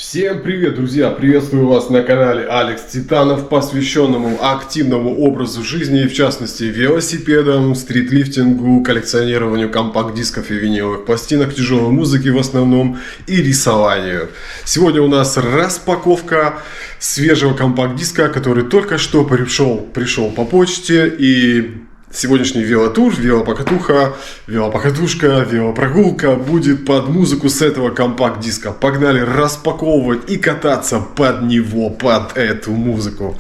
Всем привет, друзья! Приветствую вас на канале Алекс Титанов, посвященному активному образу жизни, в частности велосипедам, стритлифтингу, коллекционированию компакт-дисков и виниловых пластинок, тяжелой музыки в основном и рисованию. Сегодня у нас распаковка свежего компакт-диска, который только что пришел по почте, и сегодняшний велотур, велопокатушка, велопрогулка будет под музыку с этого компакт-диска. Погнали распаковывать и кататься под него, под эту музыку.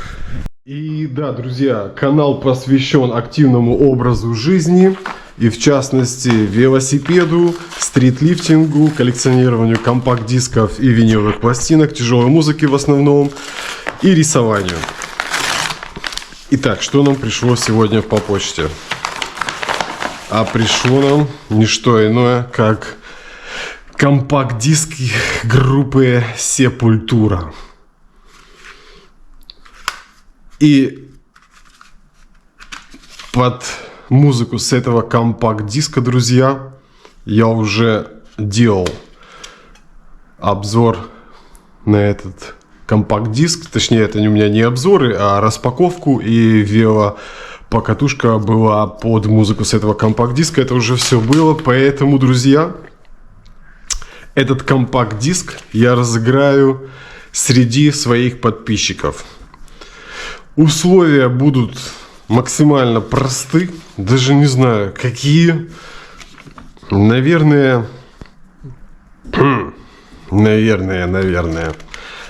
И да, друзья, канал посвящен активному образу жизни. И в частности велосипеду, стритлифтингу, коллекционированию компакт-дисков и виниловых пластинок, тяжелой музыки в основном и рисованию. Итак, что нам пришло сегодня по почте? А пришло нам не что иное, как компакт-диск группы Sepultura. И под музыку с этого компакт-диска, друзья, я уже делал обзор на этот компакт-диск, точнее, это у меня не обзоры, а распаковку, и велопокатушка была под музыку с этого компакт-диска. Это уже все было, поэтому, друзья, этот компакт-диск я разыграю среди своих подписчиков. Условия будут максимально просты, даже не знаю, какие. Наверное.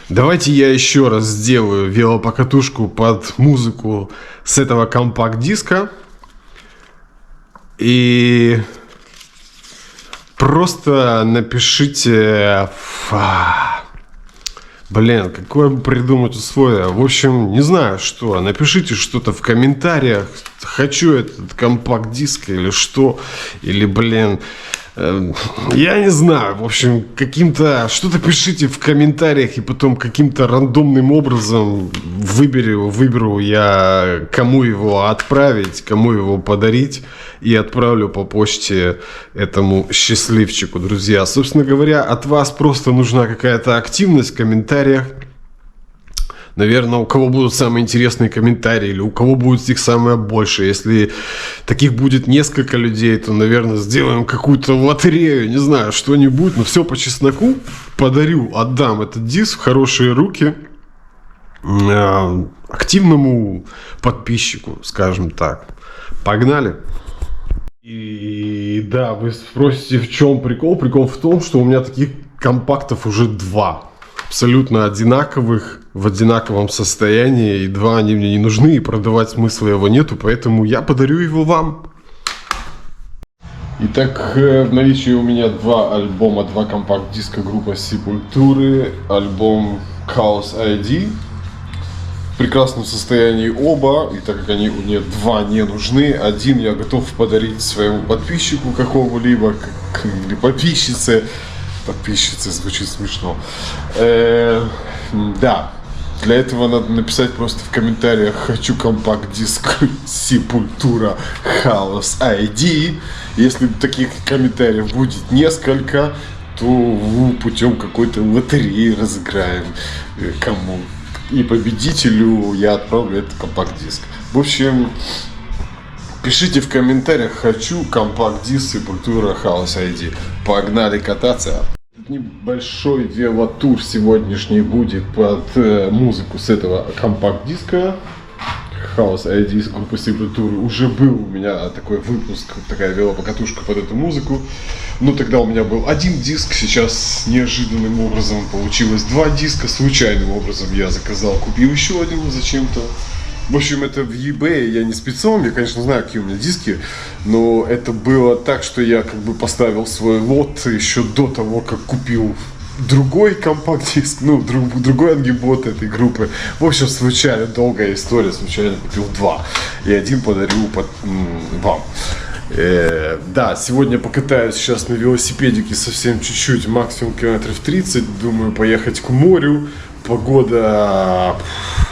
Давайте я еще раз сделаю велопокатушку под музыку с этого компакт-диска. И просто напишите... Блин, какое бы придумать условие. В общем, не знаю что. Напишите что-то в комментариях. Хочу этот компакт-диск или что. Или, блин... Я не знаю, в общем, что-то пишите в комментариях, и потом каким-то рандомным образом выберу я, кому его отправить, кому его подарить, и отправлю по почте этому счастливчику, друзья. Собственно говоря, от вас просто нужна какая-то активность в комментариях. Наверное, у кого будут самые интересные комментарии, или у кого будет их самое больше. Если таких будет несколько людей, то, наверное, сделаем какую-то лотерею, не знаю, что-нибудь. Но все по чесноку. Отдам этот диск в хорошие руки активному подписчику, скажем так. Погнали! И да, вы спросите, в чем прикол? Прикол в том, что у меня таких компактов уже 2. Абсолютно одинаковых, в одинаковом состоянии, и 2 они мне не нужны, и продавать смысла его нету, поэтому я подарю его вам. Итак, в наличии у меня 2 альбома, 2 компакт-диска группы Sepultura, альбом Chaos ID. В прекрасном состоянии оба, и так как они мне 2 не нужны, один я готов подарить своему подписчику какому-либо, или подписчице. Подписчица звучит смешно. Да, для этого надо написать просто в комментариях: хочу компакт-диск Sepultura Chaos ID. Если таких комментариев будет несколько, то путем какой-то лотереи разыграем кому. И победителю я отправлю этот компакт-диск. В общем, пишите в комментариях: хочу компакт-диск Sepultura Chaos ID. Погнали кататься! Небольшой велотур сегодняшний будет под музыку с этого компакт-диска Chaos ID с группы Sepultura. Уже был у меня такой выпуск, такая велопокатушка под эту музыку. Но тогда у меня был 1 диск, сейчас неожиданным образом получилось 2 диска. Случайным образом я купил еще один зачем-то. В общем, это в eBay, я не спецом, я, конечно, знаю, какие у меня диски, но это было так, что я поставил свой лот еще до того, как купил другой компакт-диск, другой ангибот этой группы. В общем, случайно, долгая история, случайно купил 2, и 1 подарю вам. Да, сегодня покатаюсь сейчас на велосипедике совсем чуть-чуть, максимум километров 30, думаю поехать к морю, Погода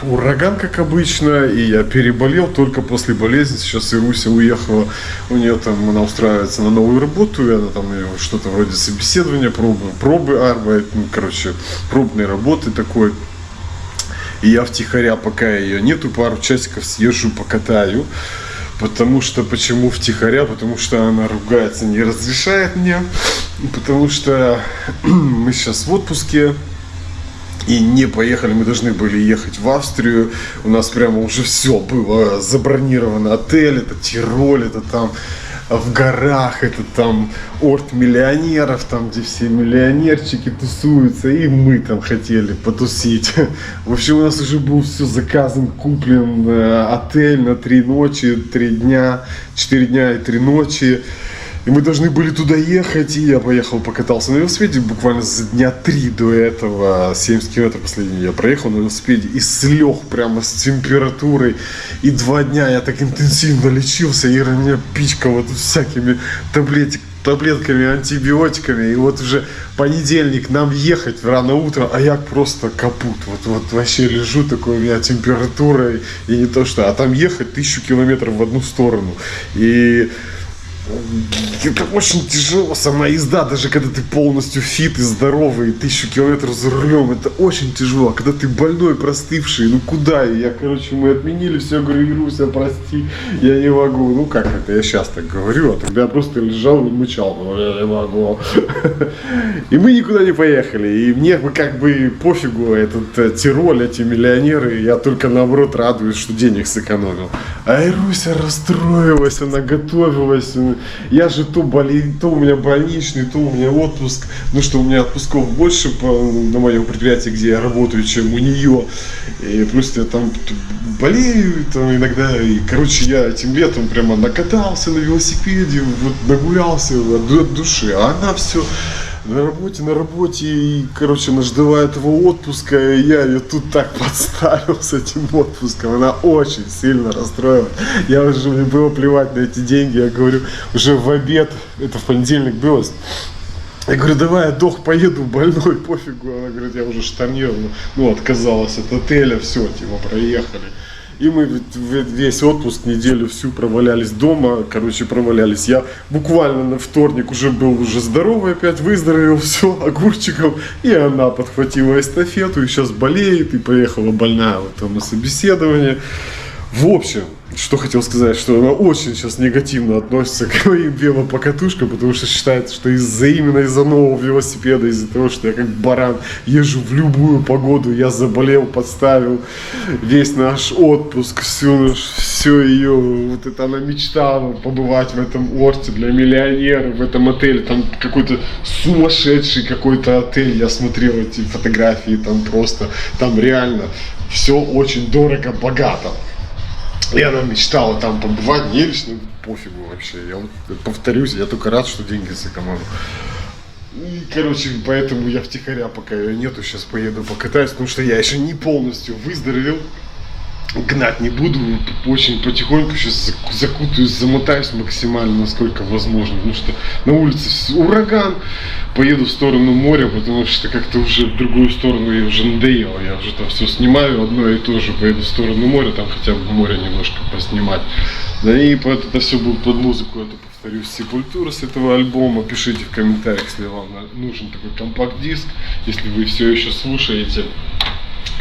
ураган, как обычно, и я переболел только после болезни. Сейчас и Руся уехала, у нее там, она устраивается на новую работу, и она там что-то вроде собеседования, пробы арбайт, ну, короче, пробной работы такой. И я втихаря, пока ее нету, пару часиков съезжу покатаю. Потому что, почему втихаря? Потому что она ругается, не разрешает мне. Потому что мы сейчас в отпуске. И не поехали, мы должны были ехать в Австрию. У нас прямо уже все было забронировано. Отель, это Тироль, это там в горах, это там орт миллионеров, там где все миллионерчики тусуются, и мы там хотели потусить. В общем, у нас уже был все заказан, куплен отель на 3 ночи, 3 дня, 4 дня и 3 ночи. И мы должны были туда ехать, и я поехал, покатался на велосипеде буквально за дня 3 до этого, 70 километров последний я проехал на велосипеде и слег прямо с температурой. И 2 дня я так интенсивно лечился, Ира меня пичкала тут всякими таблетками, антибиотиками. И вот уже понедельник нам ехать рано утром, а я просто капут. Вот вообще лежу, такой у меня температура, и не то что, а там ехать 1000 километров в одну сторону. И это очень тяжело, сама езда, даже когда ты полностью фит и здоровый, 1000 километров за рулем, это очень тяжело. А когда ты больной, простывший, ну куда? И мы отменили все, говорю, Ируся, прости, я не могу. Ну как это, я сейчас так говорю, а тогда я просто лежал и мычал, я не могу. И мы никуда не поехали, и мне как бы пофигу этот Тироль, эти миллионеры, я только наоборот радуюсь, что денег сэкономил. А Ируся расстроилась, она готовилась. Я же то у меня больничный, то у меня отпуск. Ну что, у меня отпусков больше на моем предприятии, где я работаю, чем у нее. И плюс я там болею там иногда. И, короче, я этим летом прямо накатался на велосипеде, вот нагулялся от души. А она все на работе, и, короче, она ждала этого отпуска, и я ее тут так подставил с этим отпуском, она очень сильно расстроилась, мне было плевать на эти деньги, я говорю, уже в обед, это в понедельник было, я говорю, давай я поеду больной, пофигу, она говорит, я уже штормировал, отказалась от отеля, все, типа, проехали. И мы весь отпуск, неделю всю провалялись дома, провалялись. Я буквально на вторник уже был здоровый опять, выздоровел, все, огурчиком. И она подхватила эстафету, и сейчас болеет, и поехала больная на собеседование. В общем, что хотел сказать, что она очень сейчас негативно относится к моим велопокатушкам, потому что считает, что именно из-за нового велосипеда, из-за того, что я как баран езжу в любую погоду, я заболел, подставил весь наш отпуск, все ее, она мечтала побывать в этом орте для миллионеров, в этом отеле, там какой-то сумасшедший какой-то отель, я смотрел эти фотографии, там реально все очень дорого, богато. И она мечтала там побывать, мне лично пофигу вообще, я повторюсь, я только рад, что деньги сэкономил. И, поэтому я втихаря, пока ее нету, сейчас поеду покатаюсь, потому что я еще не полностью выздоровел. Гнать не буду, очень потихоньку сейчас закутаюсь, замотаюсь максимально, насколько возможно, потому что на улице ураган, поеду в сторону моря, потому что как-то уже в другую сторону я уже надоело, я уже там все снимаю, одно и то же, поеду в сторону моря, там хотя бы море немножко поснимать. Да и это все будет под музыку, это, повторюсь, Sepultura с этого альбома. Пишите в комментариях, если вам нужен такой компакт-диск, если вы все еще слушаете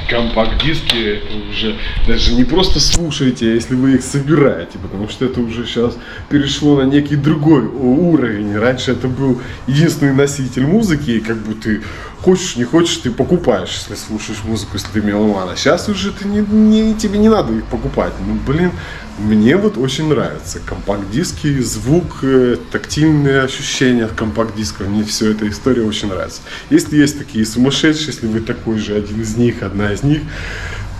компакт-диски, это уже даже не просто слушаете, а если вы их собираете, потому что это уже сейчас перешло на некий другой уровень. Раньше это был единственный носитель музыки, и ты хочешь, не хочешь, ты покупаешь, если слушаешь музыку, если ты меломан. А сейчас уже тебе не надо их покупать. Мне очень нравится компакт-диски, звук, тактильные ощущения от компакт-дисков. Мне вся эта история очень нравится. Если есть такие сумасшедшие, если вы такой же один из них, одна из них,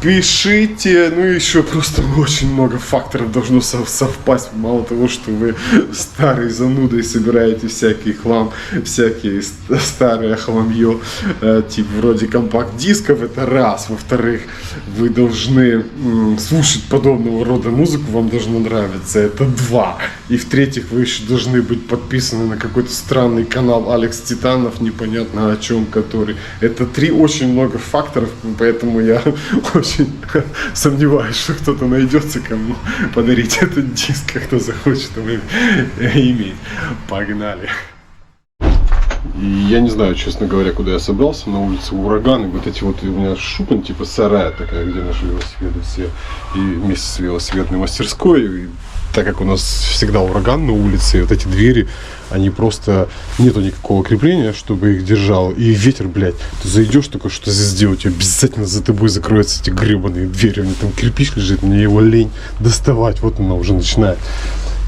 пишите. Еще просто очень много факторов должно совпасть. Мало того, что вы старый зануда и собираете всякий хлам, всякие старые хламье, вроде компакт-дисков, это раз. Во-вторых, вы должны слушать подобного рода музыку, вам должно нравиться, это 2. И в-третьих, вы еще должны быть подписаны на какой-то странный канал Алекс Титанов, непонятно о чем, который. Это 3 очень много факторов, поэтому я очень сомневаюсь, что кто-то найдется, кому подарить этот диск, а кто захочет его иметь. Погнали! И я не знаю, честно говоря, куда я собрался, на улице ураган, и вот эти вот у меня шупан, типа сарая такая, где наши велосипеды все, и вместе с велосипедной мастерской, и так как у нас всегда ураган на улице, и вот эти двери, они просто, нету никакого крепления, чтобы их держал, и ветер, блядь, ты зайдешь, только что здесь сделать, обязательно за тобой закроются эти гребаные двери, у меня там кирпич лежит, мне его лень доставать, вот она уже начинает.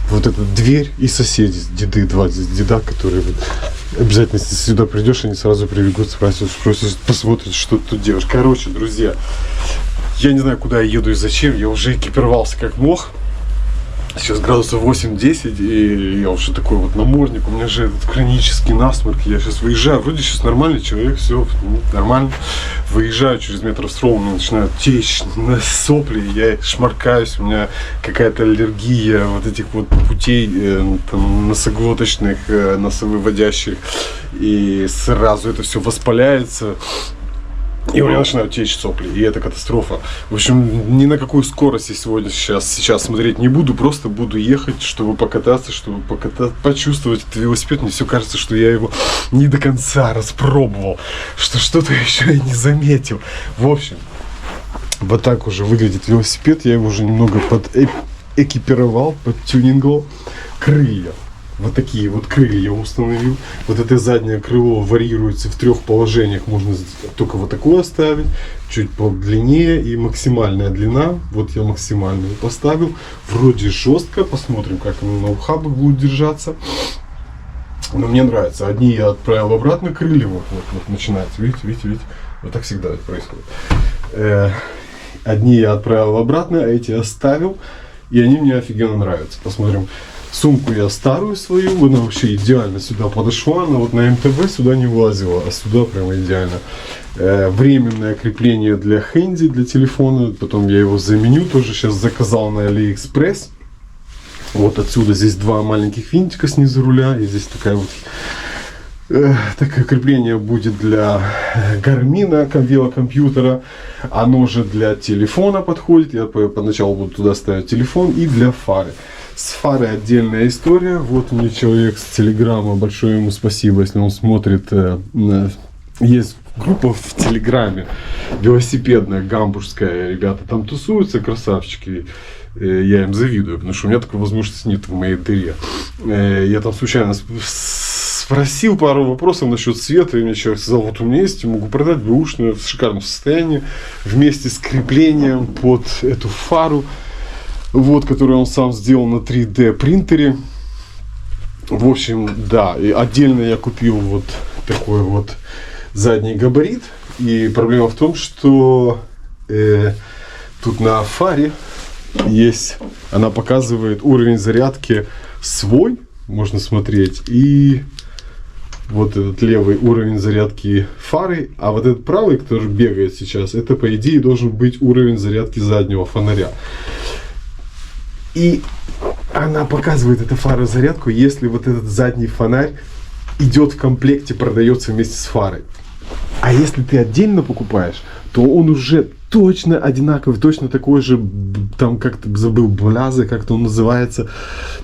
Вот эта дверь и соседи, деды, 2 деда, которые вот, обязательно, если сюда придешь, они сразу прибегут, спросят, посмотрят, что ты тут делаешь. Короче, друзья, я не знаю, куда я еду и зачем, я уже экипировался как мог. Сейчас градусов 8-10, и я уже такой вот намордник, у меня же этот хронический насморк, я сейчас выезжаю, вроде сейчас нормальный человек, все нормально, выезжаю через метров с ровно, начинаю течь на сопли, я шмаркаюсь, у меня какая-то аллергия вот этих вот путей там, носоглоточных, носовыводящих, и сразу это все воспаляется. И у меня начинают течь сопли, и это катастрофа. В общем, ни на какую скорость я сейчас смотреть не буду, просто буду ехать, чтобы покататься, почувствовать этот велосипед. Мне все кажется, что я его не до конца распробовал, что что-то еще я не заметил. В общем, вот так уже выглядит велосипед, я его уже немного экипировал, подтюнинговал. Крылья. Вот такие вот крылья установил. Вот это заднее крыло варьируется в 3 положениях. Можно только вот такое оставить, чуть подлиннее и максимальная длина. Вот я максимальную поставил. Вроде жестко. Посмотрим, как оно на ухабах будет держаться. Но мне нравится. Одни я отправил обратно крылья. Вот начинается. Видите. Вот так всегда это происходит. Одни я отправил обратно, а эти оставил. И они мне офигенно нравятся. Посмотрим. Сумку я старую свою, она вообще идеально сюда подошла, но вот на МТБ сюда не влазила, а сюда прямо идеально. Временное крепление для хэнди, для телефона, потом я его заменю, тоже сейчас заказал на AliExpress. Вот отсюда здесь 2 маленьких винтика снизу руля, и здесь такое крепление будет для Garmin, велокомпьютера, оно же для телефона подходит, я поначалу буду туда ставить телефон, и для фары. С фарой отдельная история. Вот мне человек с Телеграма, большое ему спасибо, если он смотрит. Есть группа в Телеграме велосипедная, гамбургская, ребята там тусуются, красавчики. Я им завидую, потому что у меня такой возможности нет в моей дыре. Я там случайно спросил пару вопросов насчет света, и мне человек сказал, вот у меня есть, могу продать бэушную в шикарном состоянии, вместе с креплением под эту фару. Вот, который он сам сделал на 3D принтере. В общем, да, и отдельно я купил вот такой вот задний габарит. И проблема в том, что тут на фаре есть, она показывает уровень зарядки свой, можно смотреть, и вот этот левый уровень зарядки фары, а вот этот правый, который бегает сейчас, это по идее должен быть уровень зарядки заднего фонаря. И она показывает, эта фара, зарядку, если вот этот задний фонарь идет в комплекте, продается вместе с фарой. А если ты отдельно покупаешь, то он уже точно одинаковый, точно такой же, там как-то забыл, бляза, как-то он называется,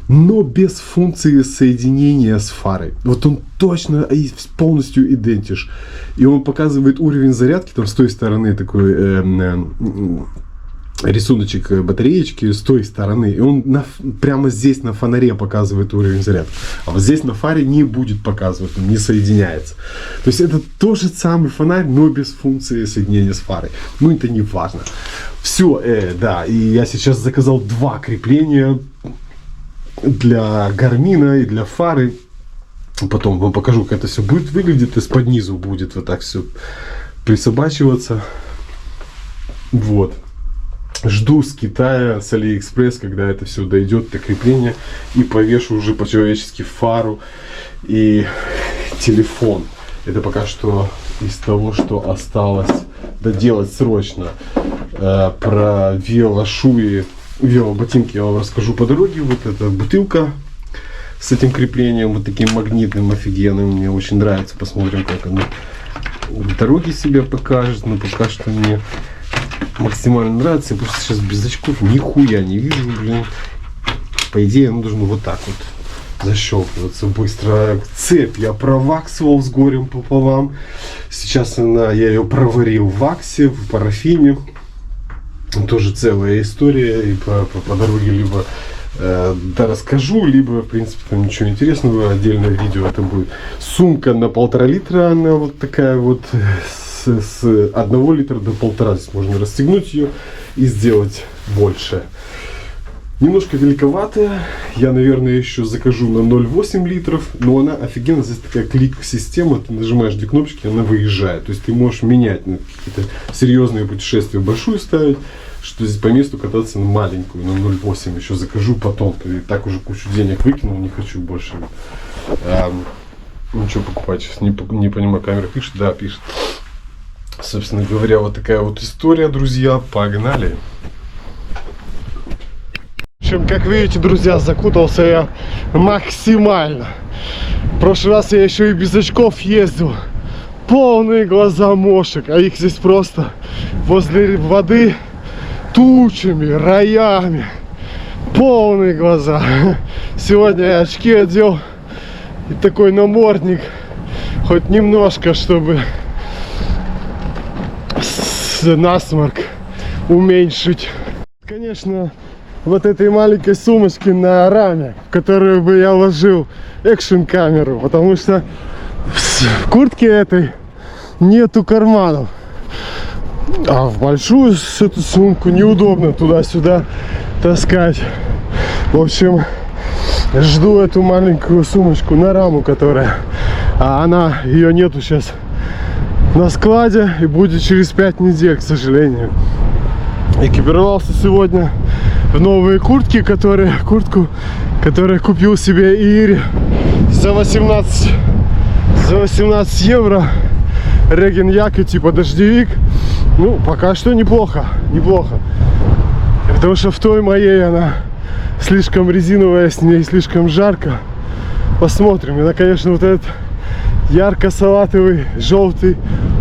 но без функции соединения с фарой. Вот он точно полностью идентичен. И он показывает уровень зарядки, там с той стороны такой рисуночек батареечки с той стороны, и он прямо здесь на фонаре показывает уровень зарядки, а вот здесь на фаре не будет показывать, он не соединяется. То есть это тот же самый фонарь, но без функции соединения с фарой. Ну это не важно. Все, да, и я сейчас заказал 2 крепления для Гармина и для фары. Потом вам покажу, как это все будет выглядеть, из-под низу будет вот так все присобачиваться. Вот. Жду с Китая, с AliExpress, когда это все дойдет до крепления, и повешу уже по-человечески фару и телефон. Это пока что из того, что осталось доделать срочно. Про велошуи, велоботинки я вам расскажу по дороге. Вот эта бутылка с этим креплением вот таким магнитным, офигенным. Мне очень нравится. Посмотрим, как оно в дороге себя покажет. Но пока что мне максимально нравится. Я просто сейчас без очков нихуя не вижу, блин. По идее, оно должно вот так вот защелкиваться быстро. Цепь я проваксовал с горем пополам. Сейчас я ее проварил в ваксе, в парафине. Тоже целая история. И по дороге либо расскажу, либо, в принципе, там ничего интересного. Отдельное видео это будет. Сумка на 1,5 литра. Она вот такая вот. С 1 литра до 1,5. Здесь можно расстегнуть ее и сделать больше. Немножко великоватая. Я, наверное, еще закажу на 0,8 литров. Но она офигенно. Здесь такая клик-система. Ты нажимаешь 2 кнопочки, она выезжает. То есть ты можешь менять на какие-то серьезные путешествия большую ставить, что здесь по месту кататься на маленькую, на 0,8. Еще закажу потом. И так уже кучу денег выкинул, не хочу больше. Ну что покупать сейчас? Не понимаю, камера пишет? Да, пишет. Собственно говоря, вот такая вот история, друзья. Погнали! В общем, как видите, друзья, закутался я максимально. В прошлый раз я еще и без очков ездил. Полные глаза мошек, а их здесь просто возле воды тучами, роями. Полные глаза. Сегодня я очки одел и такой намордник. Хоть немножко, чтобы насморк уменьшить. Конечно, вот этой маленькой сумочке на раме, в которую бы я ложил экшн-камеру, потому что в куртке этой нету карманов, а в большую эту сумку неудобно туда-сюда таскать. В общем, жду эту маленькую сумочку на раму, которая, ее нету сейчас на складе и будет через 5 недель, к сожалению. Экипировался сегодня в новые куртку, которую купил себе Ири за 18 евро. Реген Яки, типа дождевик. Ну, пока что неплохо. Потому что в той моей она слишком резиновая, с ней слишком жарко. Посмотрим. Это, конечно, вот этот ярко-салатовый, желтый,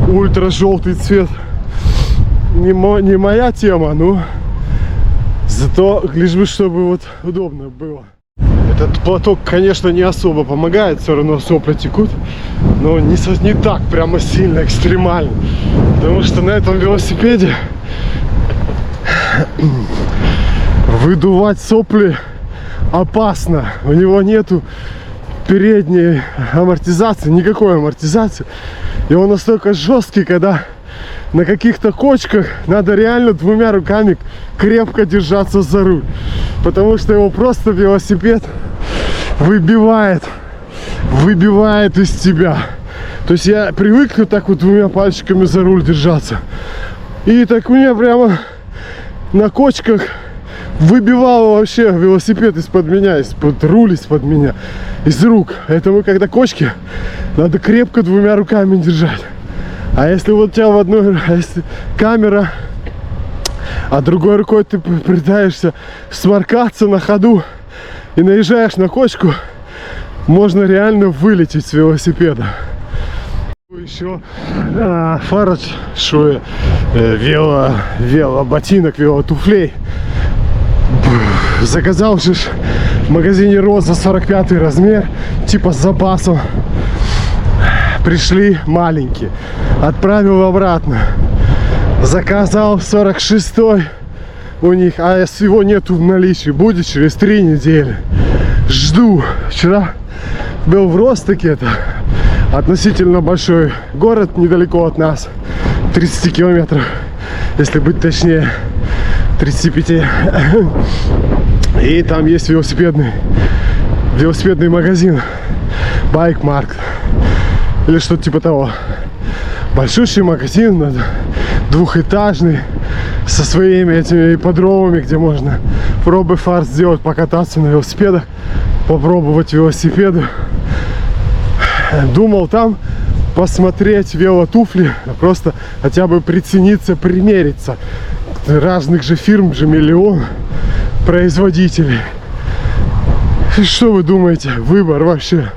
ультра-желтый цвет не моя тема, но зато лишь бы чтобы вот удобно было. Этот платок, конечно, не особо помогает, все равно сопли текут, но не так прямо сильно, экстремально, потому что на этом велосипеде выдувать сопли опасно. У него нету передней амортизации, никакой амортизации, и он настолько жесткий, когда на каких-то кочках надо реально 2 руками крепко держаться за руль, потому что его просто велосипед выбивает из тебя. То есть я привыкну так вот 2 пальчиками за руль держаться, и так у меня прямо на кочках выбивало вообще велосипед из-под меня, из-под руля, из-под меня, из рук. Поэтому когда кочки, надо крепко 2 руками держать. А если вот у тебя если камера, а другой рукой ты пытаешься сморкаться на ходу и наезжаешь на кочку, можно реально вылететь с велосипеда. Еще фараж, велоботинок, велотуфлей. Заказал же в магазине Роза 45 размер, типа с запасом. Пришли маленькие, отправил обратно. Заказал 46-й у них, а его нету в наличии, будет через 3 недели. Жду. Вчера был в Ростоке, это относительно большой город недалеко от нас, 30 километров, если быть точнее, 35. И там есть велосипедный магазин Bike Market или что-то типа того. Большущий магазин, 2-этажный, со своими этими ипподромами, где можно пробы фар сделать, покататься на велосипедах, попробовать велосипеды. Думал там посмотреть велотуфли, просто хотя бы прицениться, примериться. Разных же фирм же миллион производителей. Что вы думаете? Выбор вообще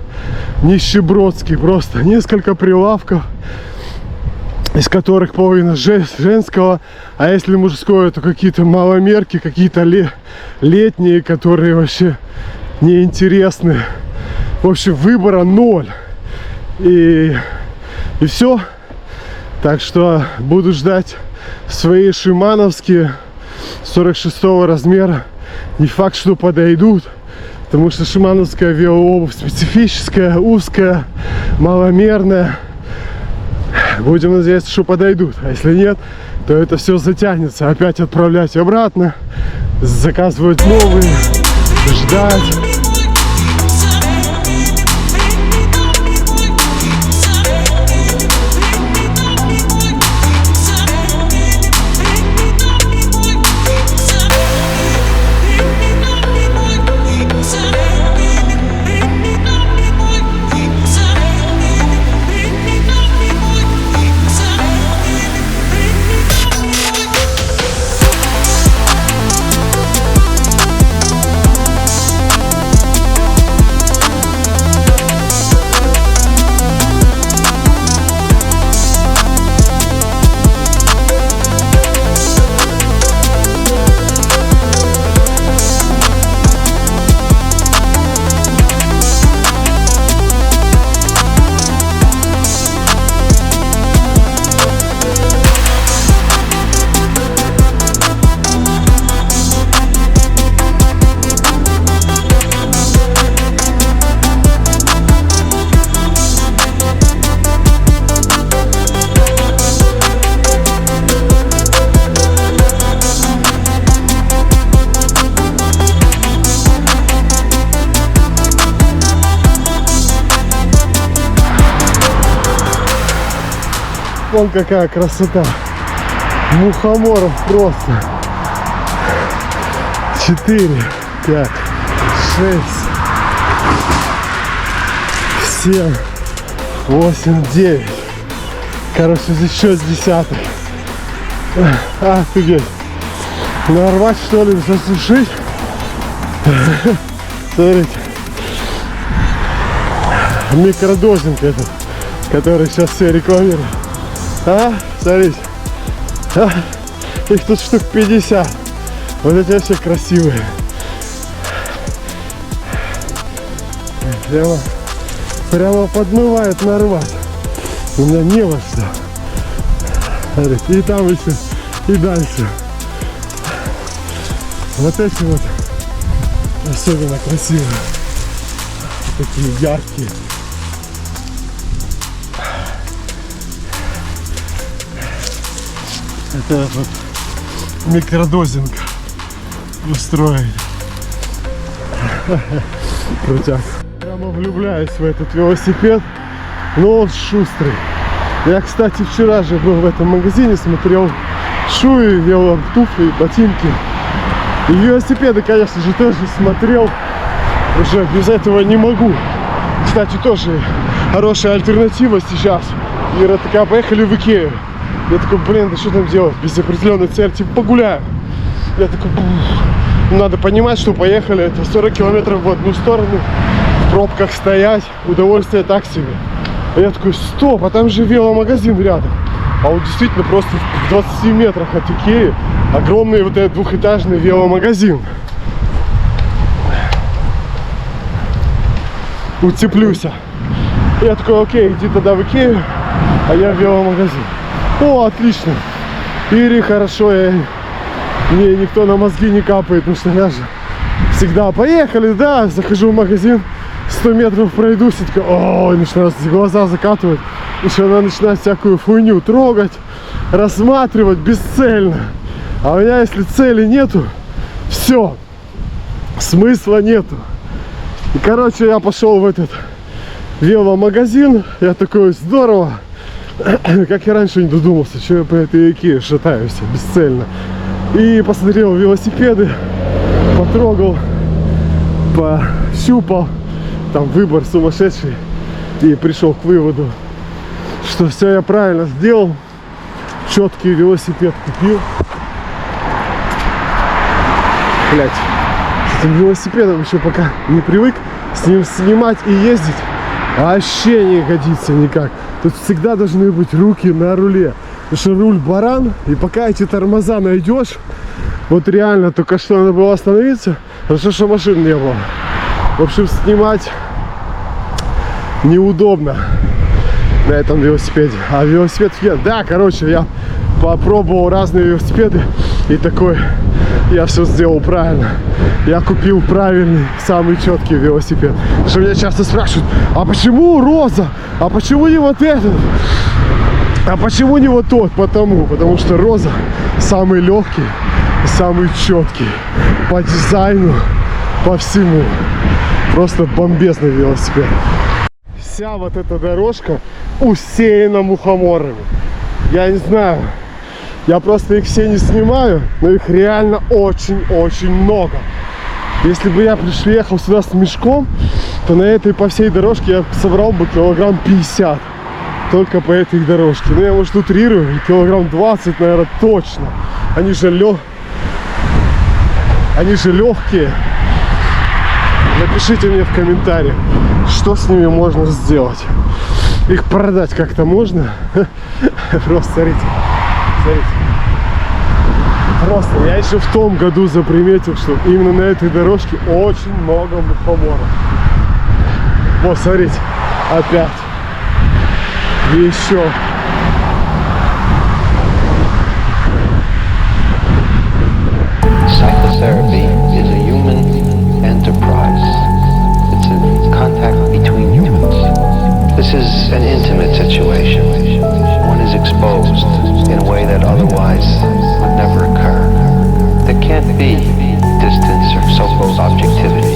нищебродский. Просто несколько прилавков, из которых половина женского, а если мужское, то какие-то маломерки, какие-то летние, которые вообще неинтересны. В общем, выбора ноль. И все. Так что буду ждать свои шимановские 46 размера. Не факт, что подойдут, потому что шимановская велообувь специфическая, узкая, маломерная. Будем надеяться, что подойдут. А если нет, то это все затянется. Опять отправлять обратно, заказывать новые, ждать. Вон какая красота. Мухоморов просто. 4, 5, 6, 7, 8, 9. Короче, еще с десяток. Офигеть. Нарвать, что ли, засушить? Смотрите. Микродозинг этот, который сейчас все рекламируют. Смотрите. Их тут штук 50. Вот эти вообще красивые. Прямо подмывает нарвать. У меня не во что. Смотрите, и там еще, и дальше. Вот эти вот особенно красивые. Такие яркие. Это вот микродозинг устроить. Крутяк. Прямо влюбляюсь в этот велосипед, но он шустрый. Я, кстати, вчера же был в этом магазине, смотрел шуи, велотуфли, ботинки. И велосипеды, конечно же, тоже смотрел. Уже без этого не могу. Кстати, тоже хорошая альтернатива сейчас. Ира такая, поехали в Икею. Я такой, блин, да что там делать? Без определенной цели, типа погуляю. Я такой, надо понимать, что поехали, это 40 километров в одну сторону, в пробках стоять, удовольствие так себе. А я такой, стоп, а там же веломагазин рядом. А вот действительно просто в 20 метрах от Икеи огромный вот этот двухэтажный веломагазин. Уцеплюсь. Я такой, окей, иди тогда в Икею, а я в веломагазин. О, отлично. Ири, хорошо, мне никто на мозги не капает, потому что я же всегда поехали, да, захожу в магазин, 100 метров пройдусь, и такой, ой, начинаю глаза закатывать, еще она начинает всякую хуйню трогать, рассматривать бесцельно. А у меня, если цели нету, все, смысла нету. И, короче, я пошел в этот веломагазин, я такой, здорово. Как я раньше не додумался, что я по этой Икее шатаюсь бесцельно. И посмотрел велосипеды, потрогал, пощупал. Там выбор сумасшедший. И пришел к выводу, что все я правильно сделал. Четкий велосипед купил. Блять, этим велосипедом еще пока не привык с ним снимать и ездить. Вообще не годится никак. Тут всегда должны быть руки на руле. Потому что руль баран, и пока эти тормоза найдешь, вот реально только что надо было остановиться. Хорошо, что машин не было. В общем, снимать неудобно на этом велосипеде. А велосипед фен. Да, короче, я попробовал разные велосипеды. И такой, я все сделал правильно. Я купил правильный, самый четкий велосипед. Потому что меня часто спрашивают, а почему роза? А почему не вот этот? А почему не вот тот? Потому что роза самый легкий, самый четкий. По дизайну, по всему. Просто бомбезный велосипед. Вся вот эта дорожка усеяна мухоморами. Я не знаю. Я просто их все не снимаю, но их реально очень-очень много. Если бы я приехал сюда с мешком, то на этой по всей дорожке я собрал бы килограмм 50. Только по этой дорожке. Ну я, может, утрирую, килограмм 20, наверное, точно. Они же легкие. Напишите мне в комментариях, что с ними можно сделать. Их продать как-то можно? Просто смотрите. Просто я еще в том году заприметил, что именно на этой дорожке очень много мухоморов. Вот, смотрите, опять. Еще. Psychotherapy is a human enterprise. It's a contact between humans. This is an intimate situation. One is exposed in a way that otherwise would never occur. There can't be distance or so-called objectivity.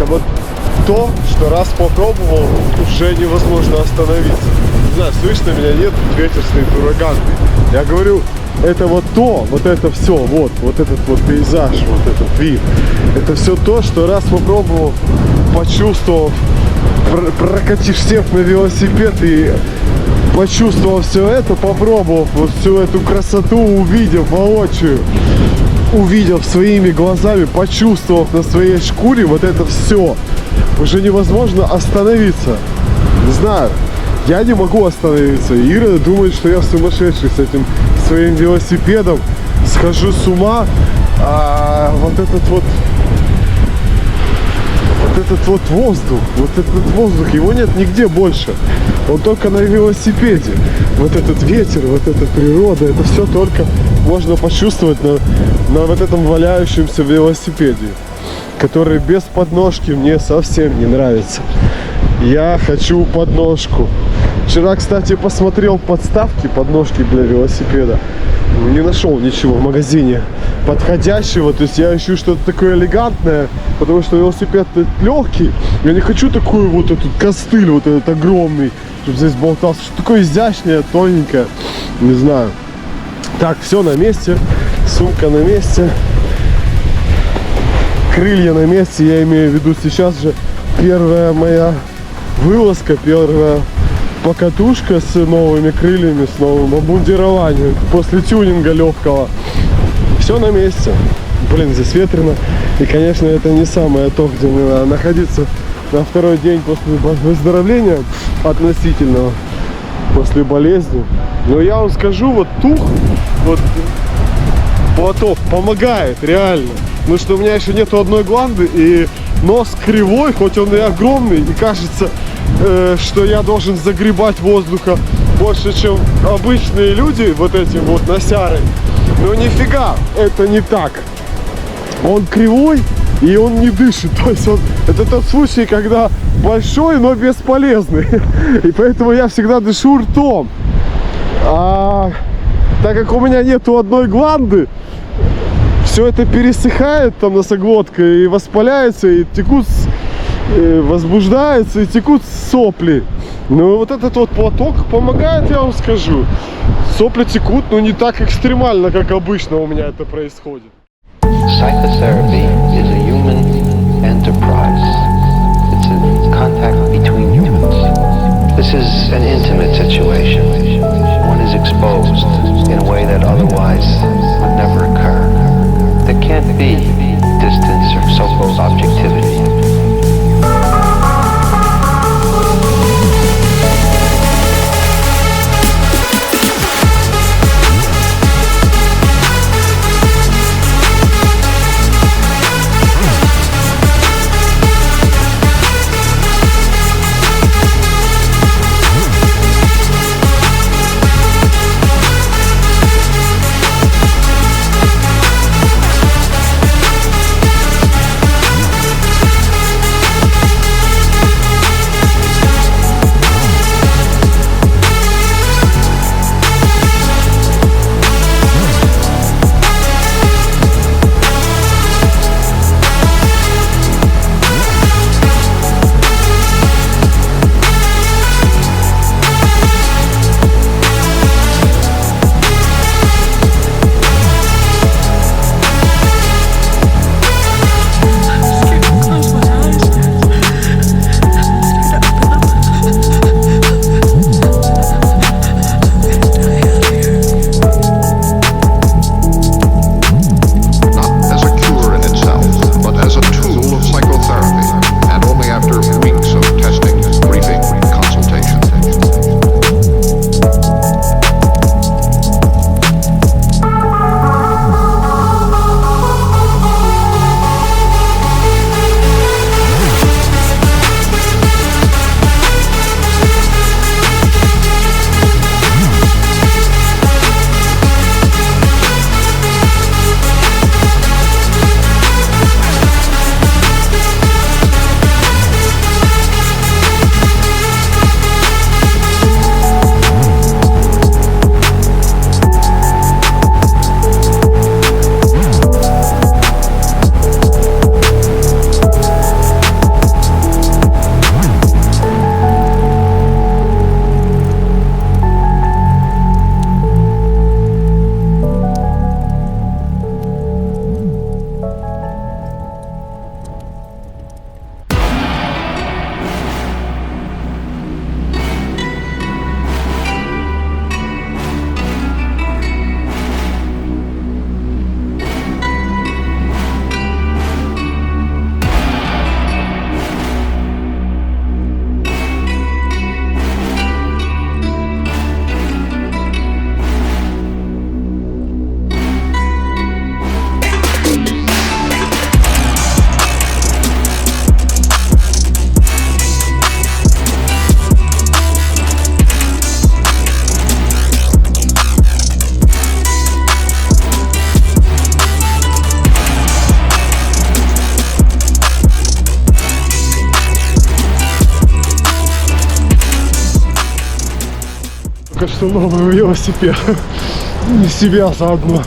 Вот то, что раз попробовал, уже невозможно остановиться. Не знаю, слышно меня, нет, ветер стоит ураганный. Я говорю, это вот то, вот это все, вот этот вот пейзаж, вот этот вид. Это все то, что раз попробовал, почувствовал, прокатишь всех на велосипед и почувствовав все это, попробовав вот всю эту красоту, увидев воочию, увидев своими глазами, почувствовав на своей шкуре вот это все, уже невозможно остановиться. Не знаю, я не могу остановиться. Ира думает, что я сумасшедший с этим своим велосипедом, схожу с ума, а вот этот воздух, его нет нигде больше. Он только на велосипеде. Вот этот ветер, вот эта природа, это все только можно почувствовать на вот этом валяющемся велосипеде, который без подножки мне совсем не нравится. Я хочу подножку. Вчера, кстати, посмотрел подставки, подножки для велосипеда. Не нашел ничего в магазине подходящего. То есть я ищу что-то такое элегантное, потому что велосипед легкий. Я не хочу такую вот этот костыль, вот этот огромный, чтобы здесь болтался. Что такое изящное, тоненькое. Не знаю. Так, все на месте. Сумка на месте. Крылья на месте. Я имею в виду сейчас же первая моя вылазка, первая покатушка с новыми крыльями, с новым обмундированием после тюнинга легкого. Все на месте. Блин, здесь ветрено. И, конечно, это не самое то, где мне надо находиться на второй день после выздоровления относительного, после болезни. Но я вам скажу, вот тух, вот платок помогает реально. Потому что у меня еще нету одной гланды, и нос кривой, хоть он и огромный, и кажется, что я должен загребать воздуха больше, чем обычные люди вот этим вот носярой. Но нифига, это не так. Он кривой, и он не дышит. То есть это тот случай, когда большой, но бесполезный. И поэтому я всегда дышу ртом. А так как у меня нету одной гланды, все это пересыхает, там носоглотка, и воспаляется, и текут, возбуждается, и текут сопли. Но вот этот вот платок помогает, я вам скажу. Сопли текут, но не так экстремально, как обычно у меня это происходит. Psychotherapy is a human enterprise. It's a contact between humans. This is an intimate situation. One is exposed in a way that otherwise would never occur. There can't be distance or so-called objectivity. только что новый велосипед. Не себя заодно.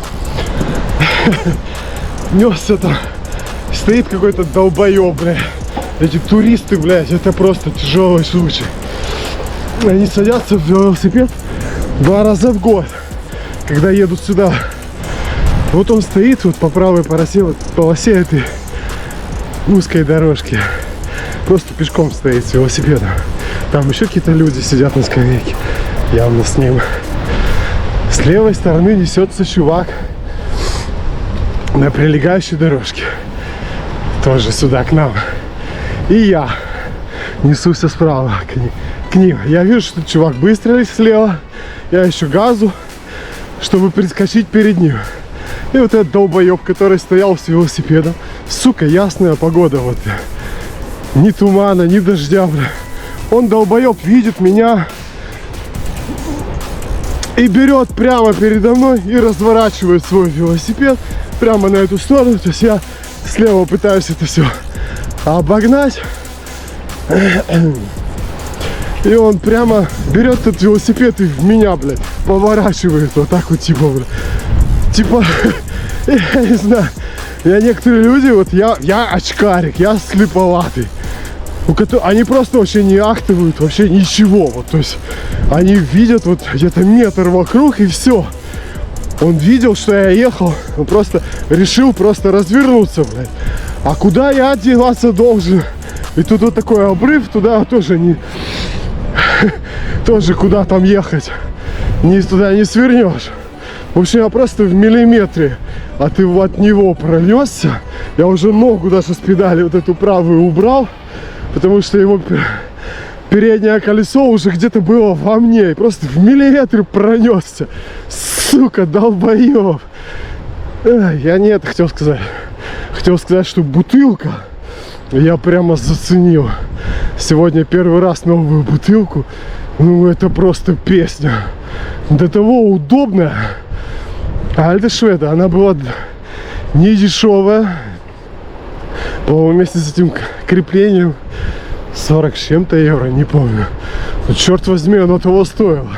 Несся там. Стоит какой-то долбоеб, блядь. Эти туристы, блядь, это просто тяжелый случай. Они садятся в велосипед 2 раза в год, когда едут сюда. Вот он стоит вот по правой полосе этой узкой дорожки. Просто пешком стоит с велосипедом. Там еще какие-то люди сидят на скамейке. Явно с ним. С левой стороны несется чувак на прилегающей дорожке. Тоже сюда, к нам. И я несусь справа к ним. Я вижу, что чувак быстро слева. Я еще газу, чтобы перескочить перед ним. И вот этот долбоеб, который стоял с велосипедом. Сука, ясная погода вот. Ни тумана, ни дождя, бля. Он, долбоеб, видит меня и берет прямо передо мной и разворачивает свой велосипед прямо на эту сторону. То есть я слева пытаюсь это все обогнать. И он прямо берет этот велосипед и в меня, блядь, поворачивает вот так вот, типа, блядь. Типа, я не знаю, я некоторые люди, вот я очкарик, я слеповатый. Они просто вообще не ахтывают, вообще ничего. Вот, то есть они видят вот где-то метр вокруг и все. Он видел, что я ехал, он просто решил просто развернуться, блядь. А куда я деваться должен? И тут вот такой обрыв, туда тоже не... Тоже куда там ехать? Туда не свернешь. В общем, я просто в миллиметре от него пронесся. Я уже ногу даже с педали вот эту правую убрал, потому что его переднее колесо уже где-то было во мне. И просто в миллиметре пронесся. Сука, долбоёб. Я не это хотел сказать. Хотел сказать, что бутылка я прямо заценил. Сегодня первый раз новую бутылку. Ну, это просто песня. До того удобная. А это шведа, она была не дешевая. По-моему, вместе с этим креплением 40 с чем-то евро, не помню. Но черт возьми, оно того стоило.